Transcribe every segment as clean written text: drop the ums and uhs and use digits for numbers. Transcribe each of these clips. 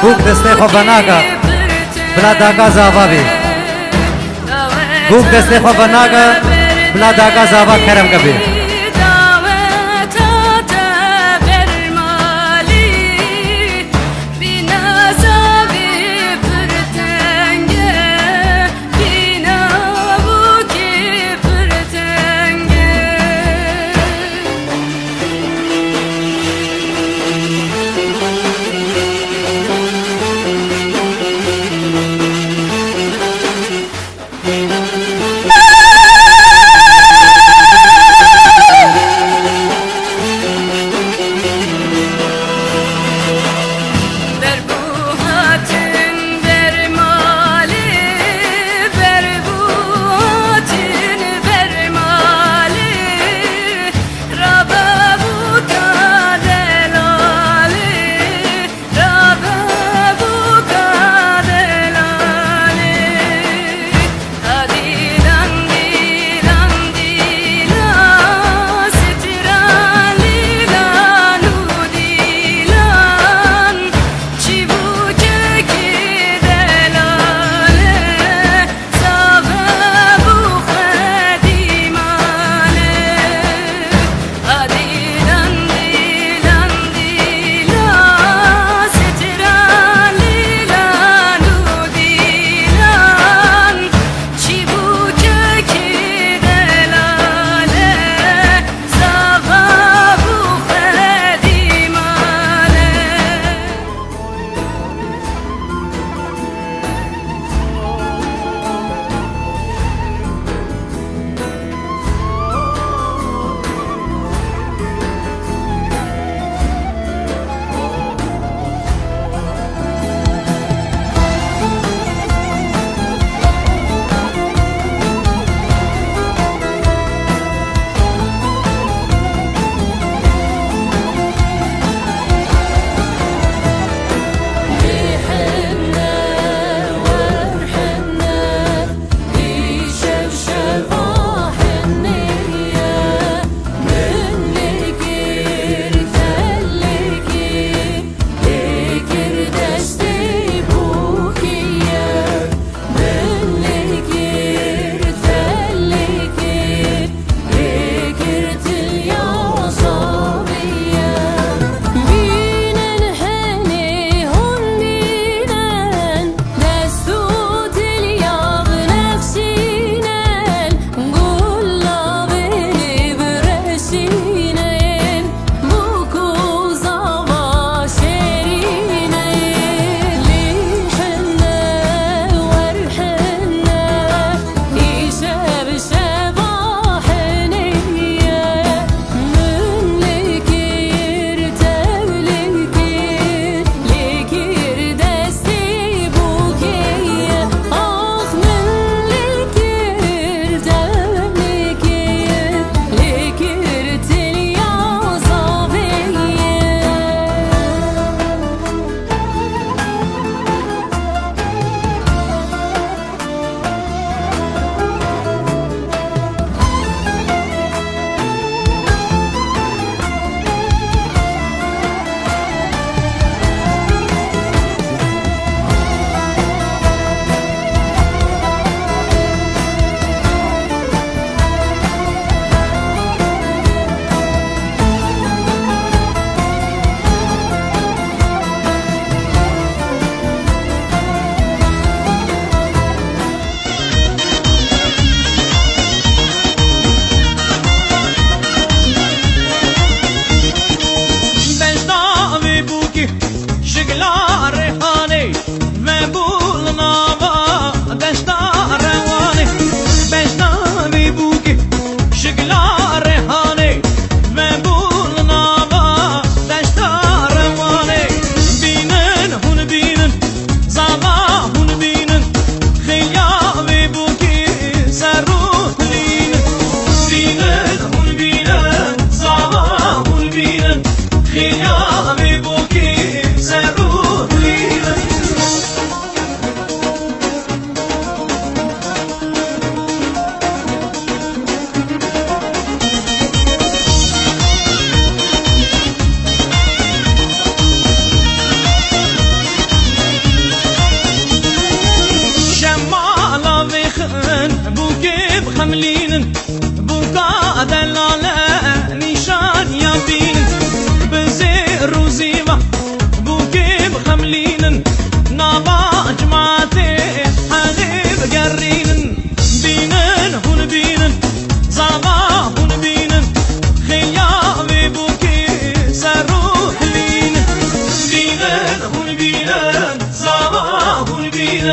بوک دسته خو بناگا بلا داگا زاوا بی بوک دسته خو بناگا بلا داگا زاوا کرم کبی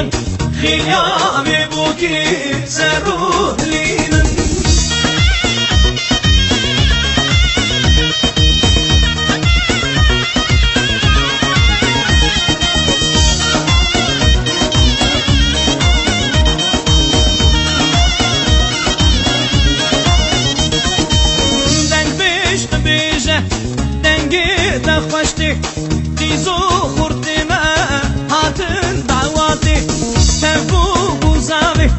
بینن خیامی بو کی سروح لینن خوشتی دیزو خوردی ما هاتن دعواتی تفو بوزاوی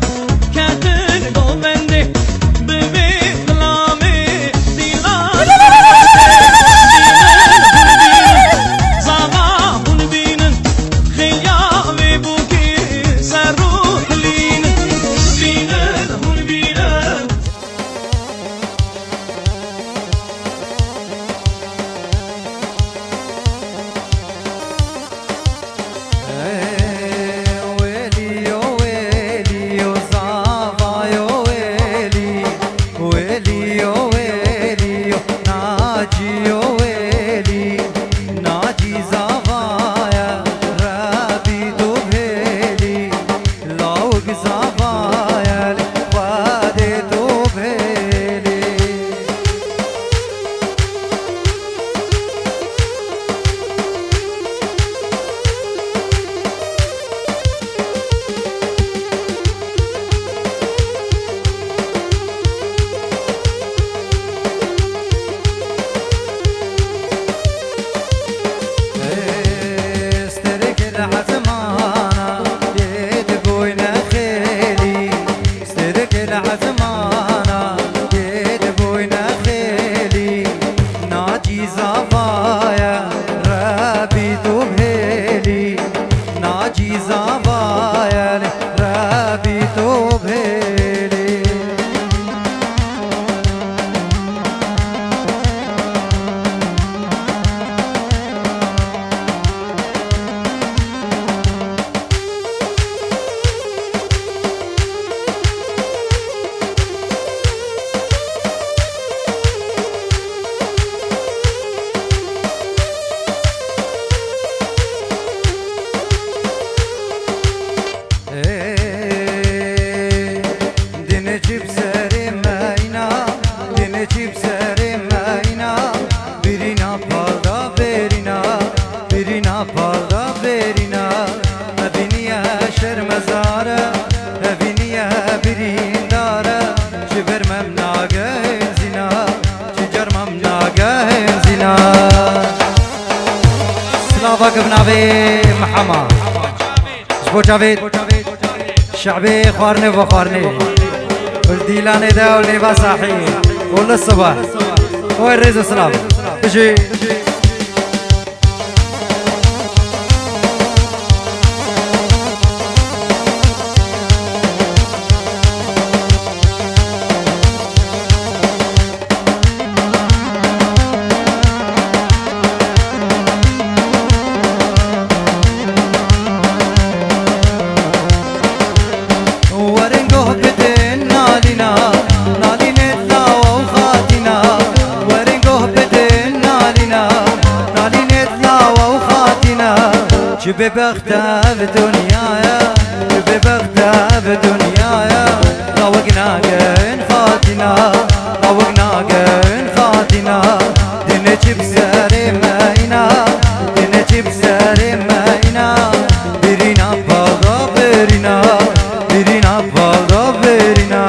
کتن گوبندی ببی کلامی دیلان زاغا هون بینن خیامی بوکی سروح لینن بینن هون بینن سلافك بنابي محمد جبو جاويد شعبي خوارني وخوارني والديلاني دا واللي صاحي وللصبح وين ريزو سلام تجي ببختها بدنيايا ببختها بدنيايا طوقنا قين خاتنا طوقنا قين خاتنا دنجي بساري ماينا دنجي بساري ماينا برينا بغا برينا برينا بغا برينا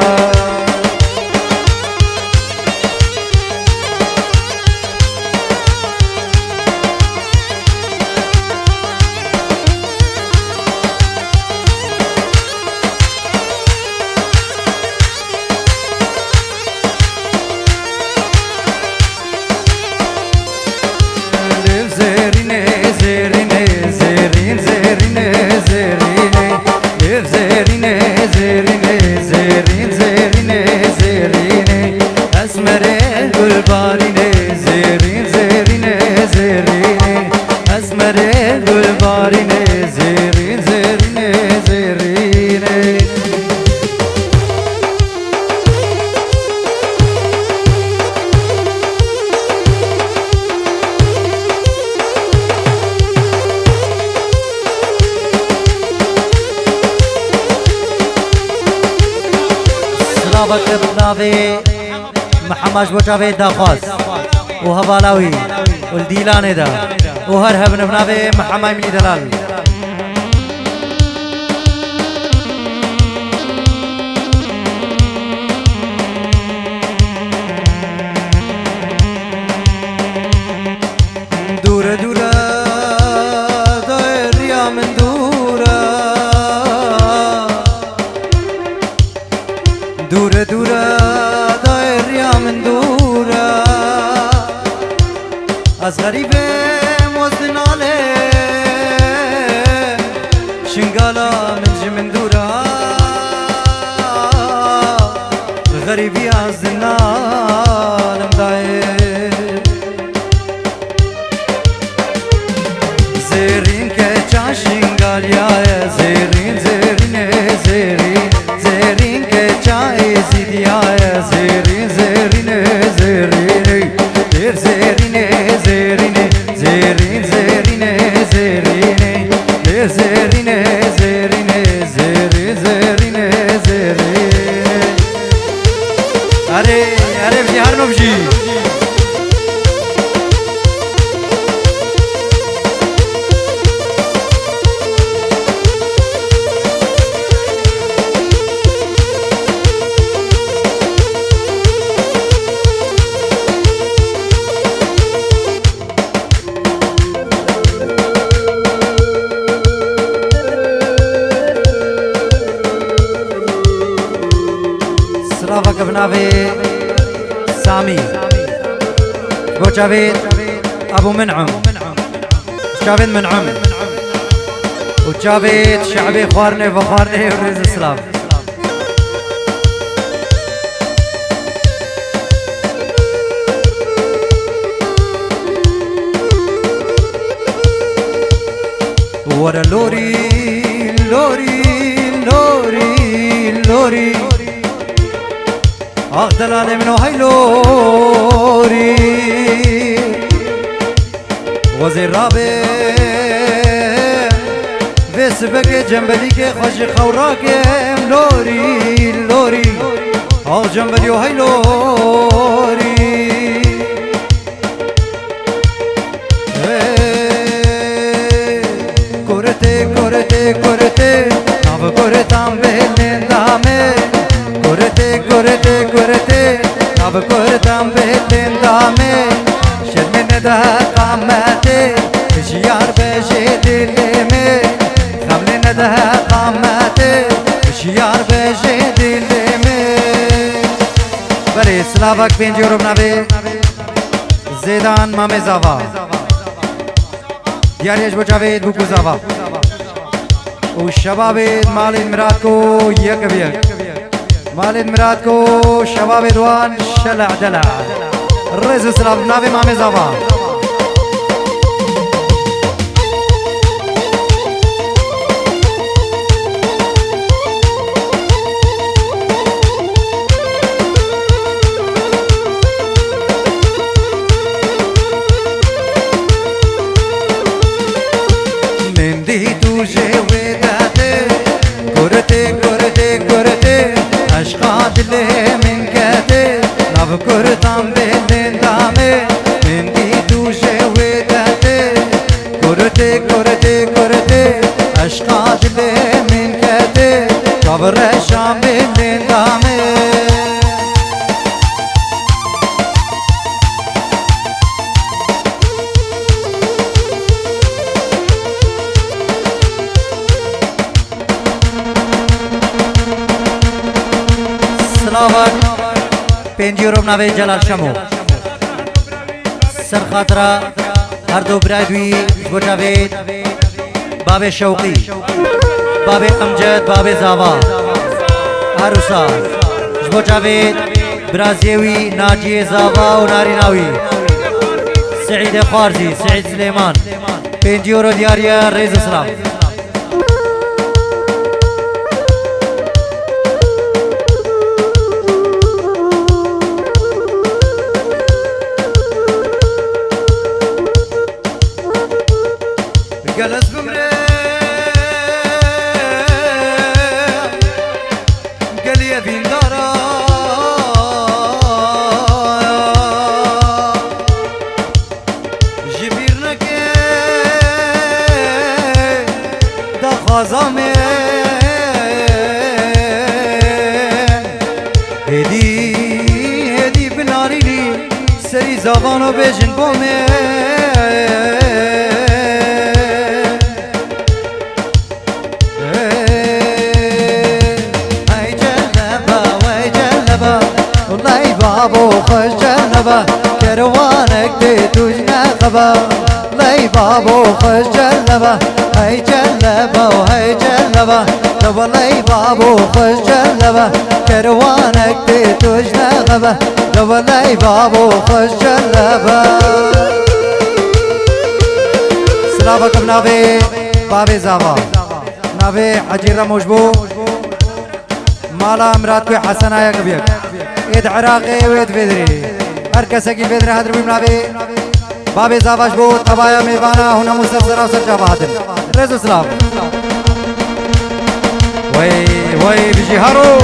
سلافك بنافي محمد بوشافي داخوز وهبالاوي والديلاني دا وهرهب بنافي محمد ملي دلال دورة دورة داير يا من دورة دورة دورة داير يا من دورة از غريبة موزن عليه شنقالة من جمن دورة غريبي از النار مداير زيرين كچا شنقاليا زيرين زيرين زيرين زيرين كچا زيديا زيرين زيرين زيرين زير زيرين زيرين زيرين زيرين زيرين زير زيرين زيرين زيرين زيرين زيرين أري أري بجي هرنو بجي سلافك بنافي سامي بوشافيد ابو منعم شافيد منعم وشافيد شعبي خوارني فخوارني وريز سلاف ورا لوري لوري لوري لوري اغدلاني منو هيلوري وزير رابي بسبك جنبليك خوش خوراك لوري لوري او جنبلي هيلوري كورتي كورتي كورتي ناف كورتام بهلين دامي كورتي كورتي كورتي ناف كورتام بهلين دامي شرمن ده قامتي شيار بجي دلمي خملن ده قامتي شيار بجي دلمي بري سلافك بين جورب نبي زيدان مامي زافا دياريش بوشافيد بوكو زافا والشباب مال مراتكو يك بيك مال مراتكو شباب دوان شلع دلع الرئيس سلاف نافي مامي زافا كورتام بين دامي من دي دوجه ودته كورتي كورتي كورتي اشقاد لي من كته صبر شام بين دامي سلامت پنجیرو نوی جلال شمو سر خاطرة هر دو برادوی بوشافيد باب شوقی باب امجد باب زاوا عروسا بوشافيد برازيوي ناجي زاوا و ناريناوي سعيد خارزي سعيد سليمان پنجیرو دیاریا رئیس اسلام جلس بمري قال يا بين دارا خازامه هدی بنارینی سری زبانو بجن بومه ای جلبه وی جلبه والله بابو خوش جلبه کروانک دی توش نخبه لی بابو خوش جلبه ای جلبه و ای جلبه والله بابو خوش جلبه کروانک دی توش نخبه والله بابو خوش جلبه سلامكم نابي بابي زاوا نابي حجيرة مجبو مالا امراتكو حسنا يا قبيك ايد عراقي ويد بدري هركسكي بدري هدر بيم نابي بابي زاوا جبو تبايا ميبانا هنا مسرسرا وسرجا بهادن رزو سلام وي بيجي هارو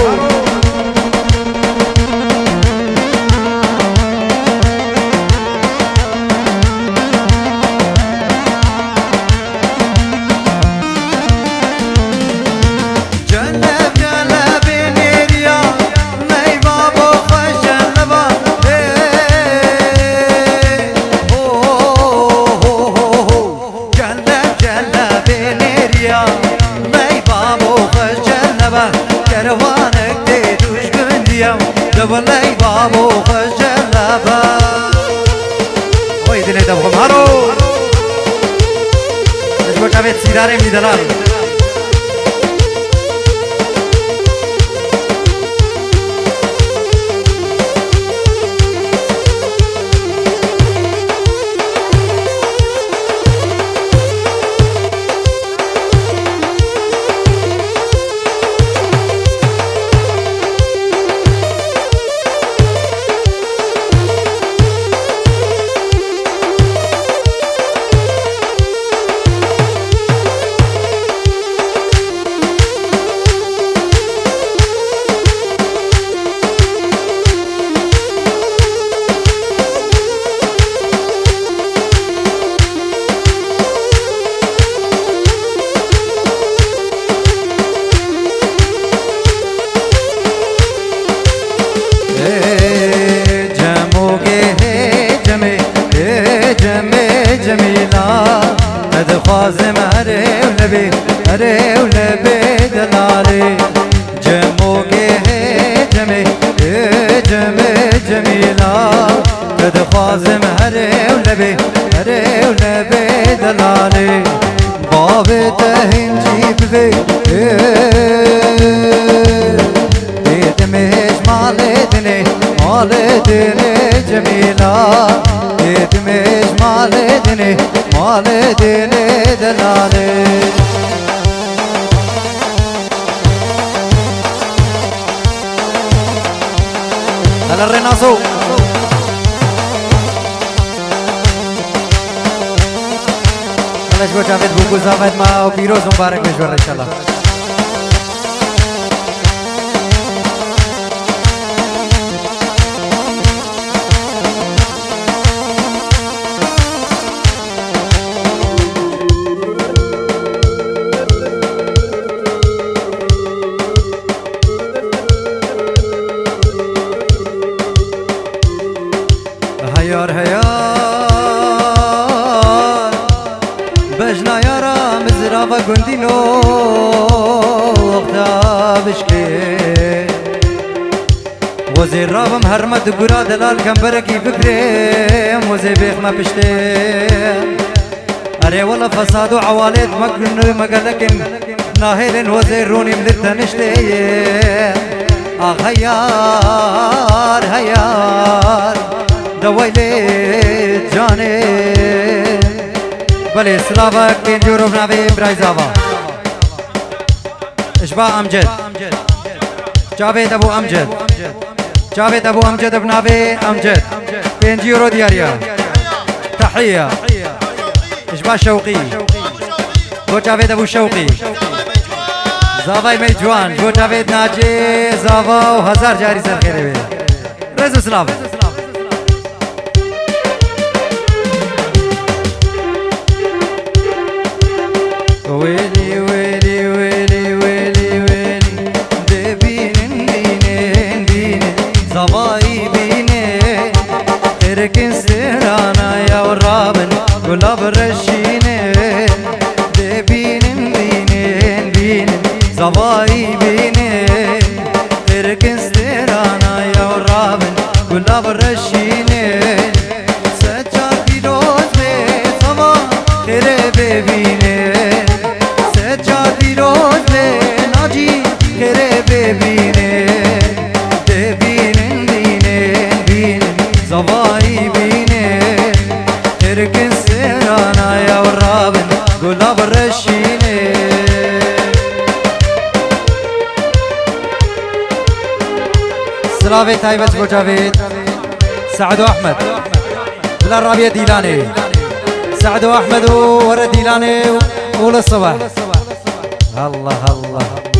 كروانك دي دوش قنديا دبلي بابو خجلبا وي دني دبخم هارو اجبو تابت سيداري من دلال خازم هره ولبي دلالي جموكي جمي جميلا قد خازم هره ولبي دلالي باب تهنجي ببي دمش مالدني جميلا دمش مالدني دلالي هلا الريناسو هلا شبو جاوید بوگو زامد ما و پیروز مبارک بشور انشالله هيار بجنا يارا مزرابا قندينو وقتا بشكي وزي رابم هرمت قرا دلال كمبركي بكريم وزي بيخ ما بشتي اري والله فساد وعواليد مقلكن ناهلن وزي روني ملتنشتي هيار دويلي جاني بلي سلافك كين جوروف نابي برايزاوا اشباع امجد جاوید ابو امجد جاوید ابو امجد بنابي امجد 5 يورو دياريا تحية اشباع شوقي بو جاوید ابو شوقي زاوای میجوان بو جاوید ناجي زاوا و 1000 جاري سر خيري بي رزو سلاف ويلي برشینه ده بینن بینن بینن زوایی بینه ترکسترانا یا رابن گلا برشینه سجاد بیروز به سوا خیره ببینه سجاد بیروز به ناجی خیره ببینه ده بینن بینن بینن زوایی بینه ترکسترانا یا رابن گلا برشینه سلاوي تايبت بو جاويد سعد واحمد بلا رابيه ديلاني سعد واحمد ورا ديلاني ولا الصباح الله الله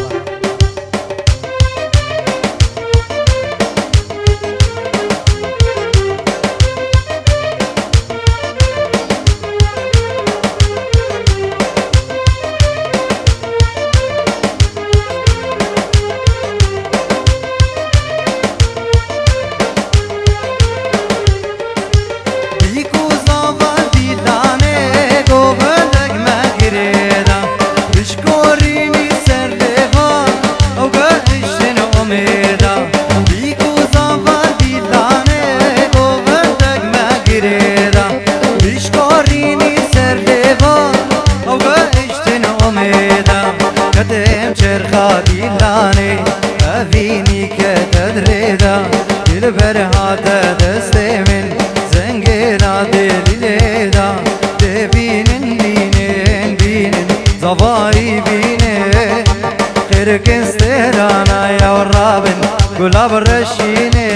قدم چرخا دیلانی افینی که تدریدا دل برهات دست من زنگینا دلیدا دبینن بینن بینن زوایی بینه قرقسترانا یا رابن گلاب رشینه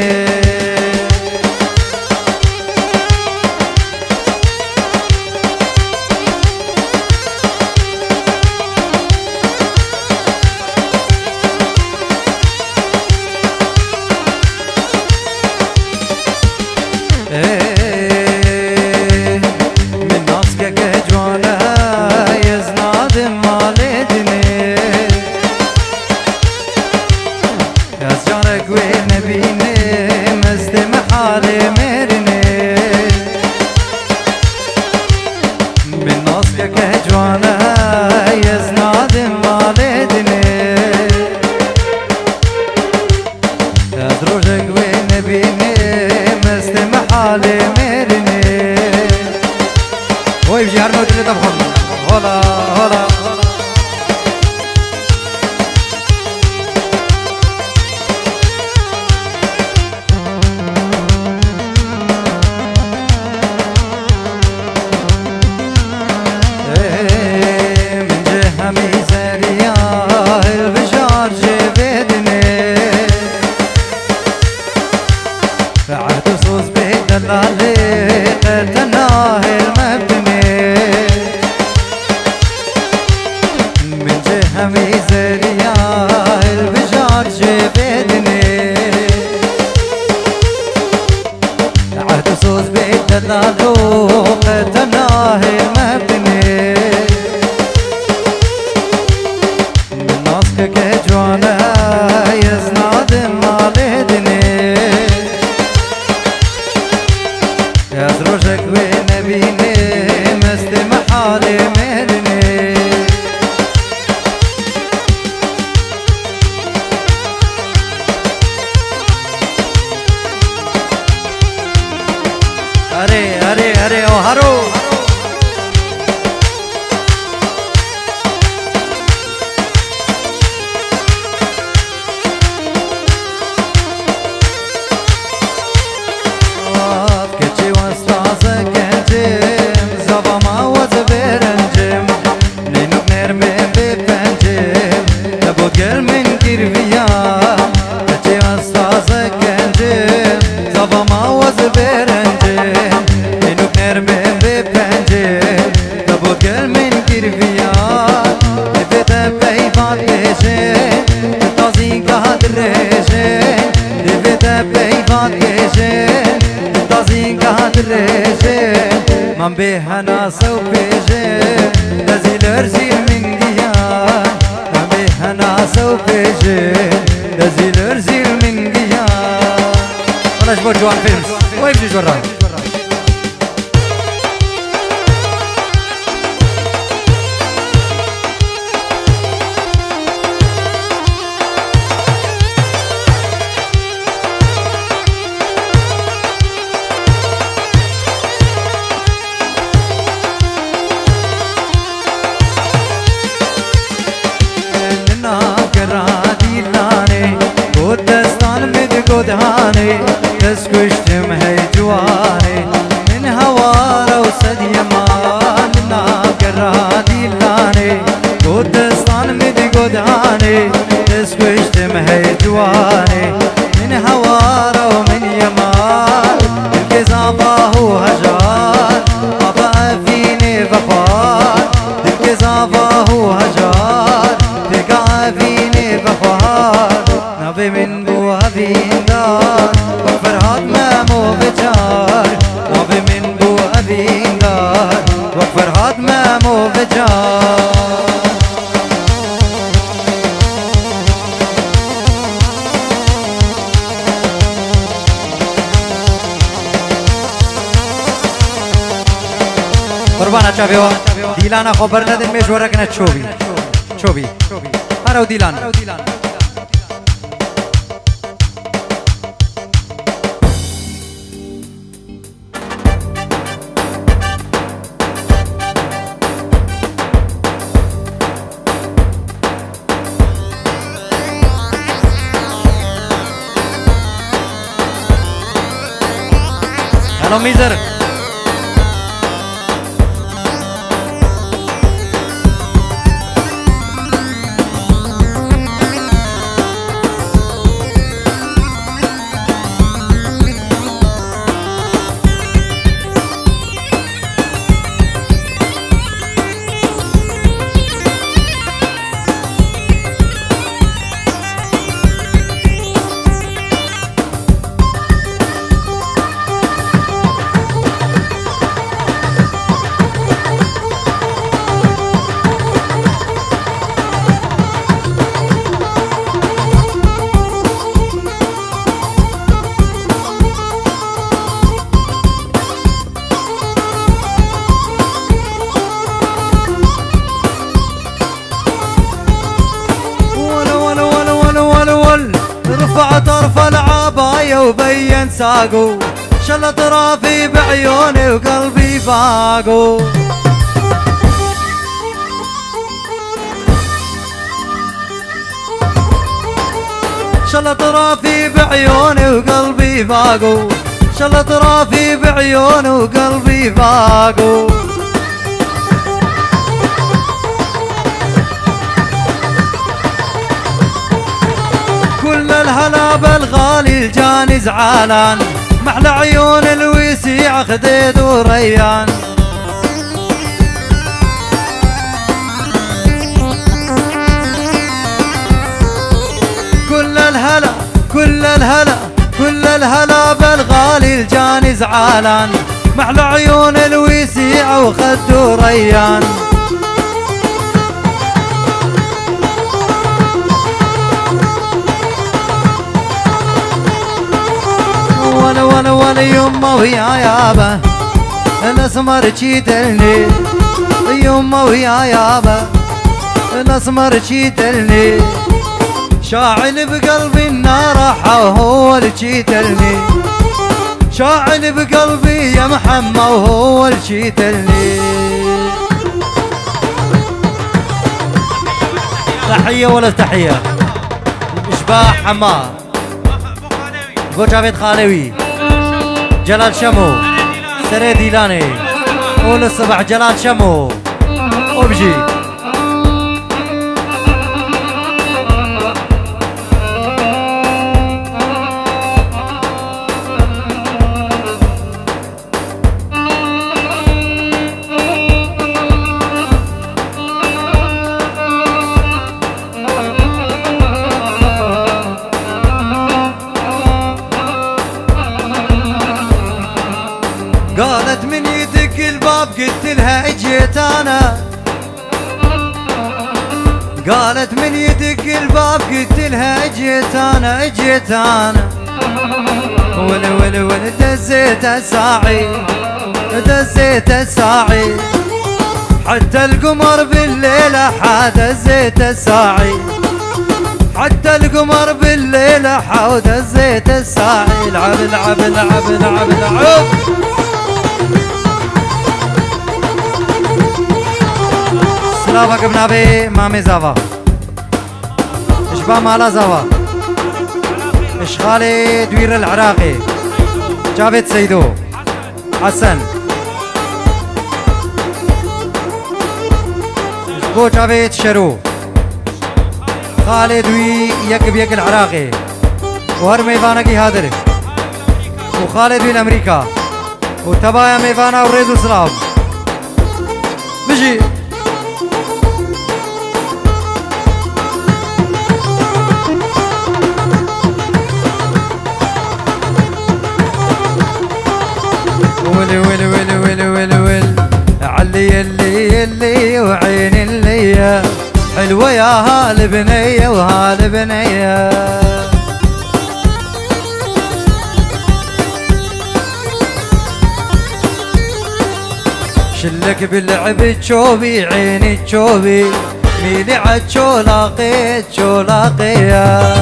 وي بجي هرمو دلي تبخل هلا هلا من جهة ميزانية البشار جبدني عهد صوص بيت اللالي قتناه المبني من جهة ميزانية البشار جبدني عهد صوص بيت اللالي قتناه المبني من ناسك كجوانا يزناد مالدني يزروجك ونبيني مست محالي مرني هري هري هري وهرو من بهنا سو بيجي نزيل ارزيل من ديان من بهنا سو بيجي نزيل ارزيل من ديان انا جبر جوان فيلمز وين بيجي جوران جواني تسكشتم هي جواني من هوارة وسد يمان ناقرها ديلاني قدستان مدي قداني تسكشتم هي جواني من هوارة ومن يمان الكزافة وهجار أبا فيني فخار الكزافة وهجار تقع فيني فخار نبي من بوها دار وفرهاد مامو بجار نبي من بوها دار وفرهاد مامو بجار قربانا چاویو دیلانا خبر ندن میشوره کنه چوبی هرو دیلان هلو میزر رفع طرف العباية وبين ساقو شلت رافي بعيوني وقلبي فاقو شلت رافي بعيوني وقلبي فاقو شلت رافي بعيوني وقلبي فاقو كل الهلا بالغالي الجاني زعلان محلى عيون الوسيع خديد وريان كل الهلا بالغالي الجاني زعلان محلى عيون الوسيع وخد وريان ولا يمه ويا يابا الاسمر تشيتلني يمه ويا يابا الاسمر تشيتلني شاعل بقلبي النار وهو اللي تشيتلني شاعل بقلبي يا محمد وهو اللي تشيتلني تحية ولا تحية اشباح حمار بو جاوید خالوی جلال شمو سري ديلاني قول الصبح جلال شمو وبجي قالت من يدق الباب قلت لها اجيت انا قالت من يدق الباب قلت لها اجيت انا ول دزيت الساعي حتى القمر بالليل دزيت الساعي حتى القمر بالليل دزيت الساعي العب سلافك بنابي مامي زافا اشبا مالا زافا اشخالي دوير العراقي جافد سيدو حسن بو جافد شرو خالد وي يك بيك العراقي وهر ميفانكي هادر وخالد وي الامريكا وتبايا ميفانا وريدو سلام بجي ولي ولي ولي ولي ولي ولي علي اللي وعين اللي حلوة يا هالبنية وهالبنية شلك باللعب تشوبي عيني تشوبي ميلي عالشولاقي تشولاقية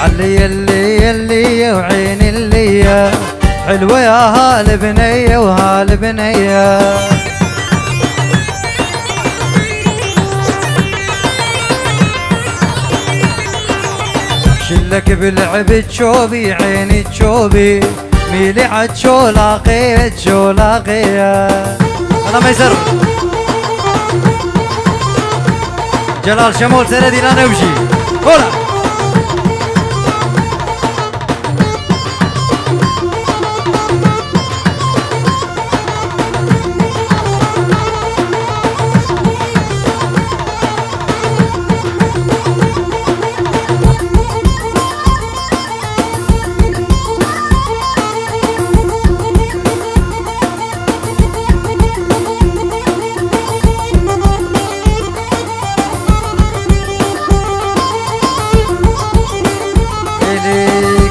علي اللي وعين اللي حلوة يا هالبنية وهالبنية شلك باللعب تشوبي عيني تشوبي ميلي عالشولاقي تشولاقية أنا ما يسر جلال شمول سردي لا نمشي هولا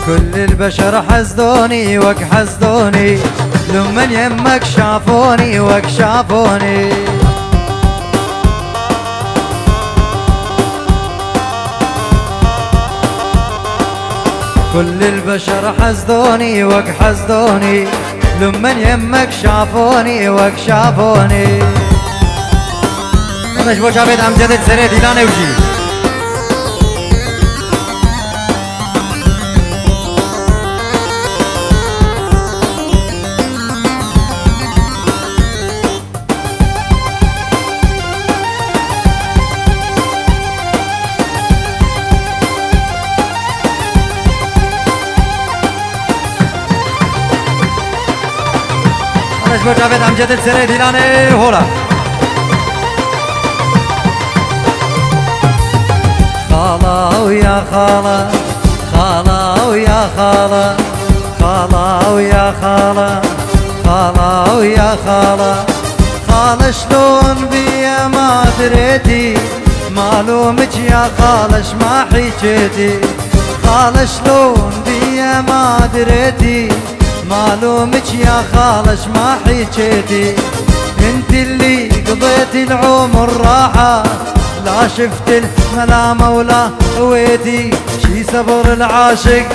كل البشر حسدوني وك حسدوني لمن يمك شافوني وك شافوني كل البشر حسدوني وك حسدوني لمن يمك شافوني وك شافوني مش بو جافد امجد سري ديلانه وجي مش جافد امجد السري ديلانه هولا خاله ويا خاله خاله ويا خاله خاله ويا خاله خاله ويا خاله خاله شلون بيا ما دريتي معلومك يا خاله ما حكيتي خاله شلون بيا ما دريتي معلومك يا خالش ما حكيتي انت اللي قضيت العمر راحة لا شفت الملامة ولا هويتي شي صبر العاشق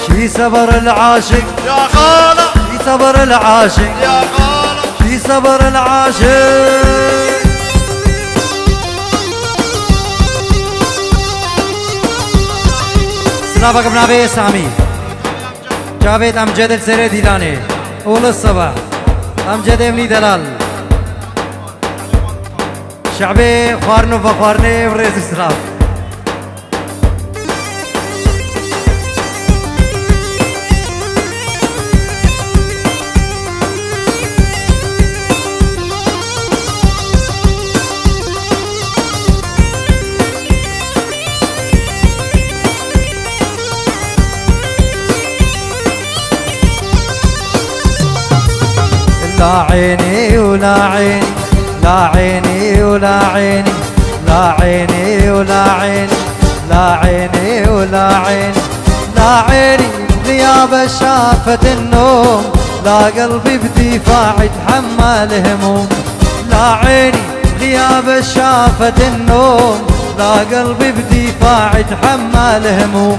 شي صبر العاشق يا خالة شي صبر العاشق يا خالة شي صبر العاشق سلافك بنابي سامي جاوید امجد السري ديلاني اول الصباح امجد ابني دلال شعبي خوارنو فخوارني وريز اسراف لا عيني ولا عيني لا عيني ولا عيني لا عيني ولا عيني لا عيني ولا عيني لا عيني غيابه شافت النوم لا قلبي بدفاع يتحمل هموم لا عيني غيابه شافت النوم لا قلبي بدفاع يتحمل هموم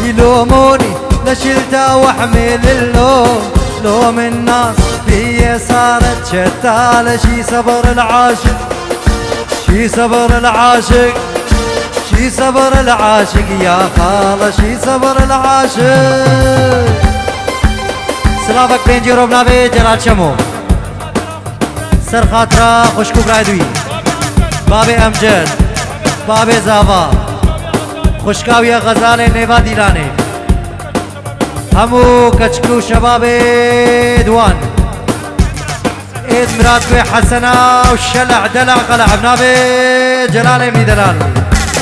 يلوموني لشلته واحمل اللوم لوم الناس في صارت شتالة شي صبر العاشق شي صبر العاشق شي صبر العاشق يا خالة شي صبر العاشق سلافك بينجي روبنا بي جلال شمو سر خاطرة خوشكو برايدوي بابي امجد بابي زافا خوشكاوية غزالة نيفا ديلاني همو كچكو شباب دوان ايد مراد بي حسنا والشلع دلع قلع بنابي جلال ابني دلال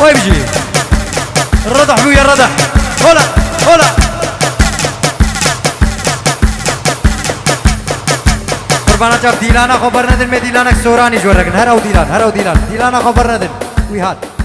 وي بجي الرضح بويا الرضح هلا هلا قربانا جاب ديلانا خبر ندن مي ديلانك سوراني جوركن هراو ديلان ديلانا خبر ندن وي هات